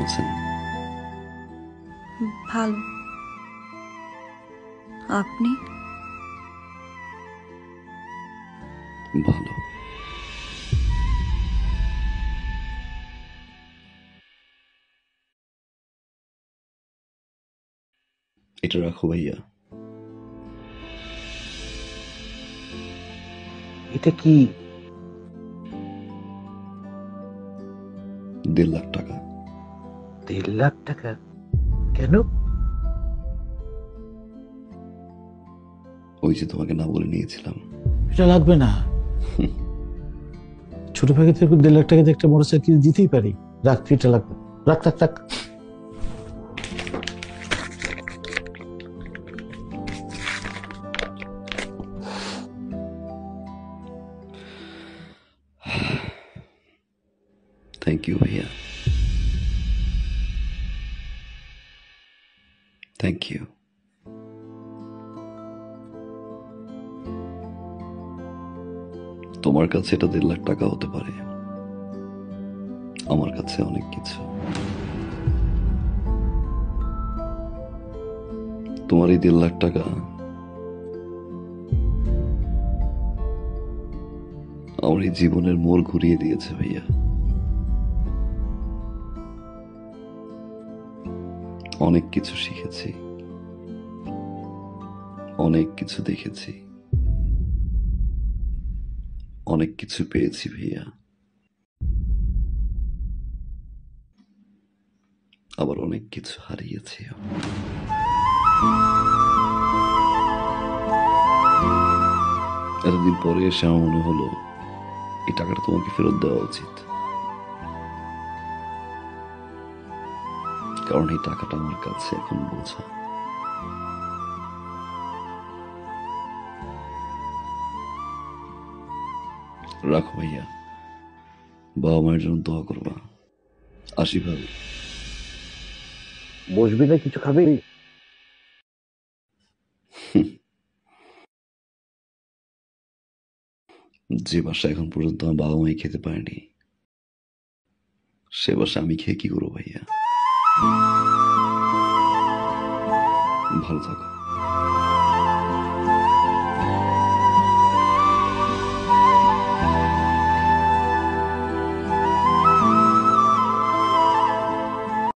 আছেন? ভালো। আপনি? ভালো। এটা রাখো ভাইয়া। এটা কি? 1.5 লাখ টাকা। 1.5 লাখ টাকা? কেন? ওই যে তোমাকে না বলে নিয়েছিলাম। এটা লাগবে না। ছোট ভাগে থেকে 1.5 লাখ টাকা দিয়ে একটা মোটরসাইকেল দিতেই পারি। রাখ, এটা লাগবে। রাখ রাখ রাখ। থ্যাংক ইউ ভাইয়া, থ্যাংক ইউ। তোমার কাছে এটা 1.5 লাখ টাকা হতে পারে, আমার কাছে অনেক কিছু। তোমার এই 1.5 লাখ টাকা আমার এই জীবনের মোড় ঘুরিয়ে দিয়েছে ভাইয়া। অনেক কিছু শিখেছি, অনেক কিছু দেখেছি, অনেক কিছু পেয়েছি ভাইয়া, আবার অনেক কিছু হারিয়েছি। এতদিন পরে এসে আমার মনে হলো এই টাকাটা তোমাকে ফেরত দেওয়া উচিত, কারণ এই টাকাটা আমার কাছে এখন বোঝা। রাখো ভাইয়া, বাবা মায়ের জন্য দোয়া করবা। আসি ভাবি। বসবি না, কিছু খাবি? যে বাসা এখন পর্যন্ত আমার বাবা মাই খেতে পারেনি, সে বাসা আমি খেয়ে কি করবো ভাইয়া? ভালো থাকো।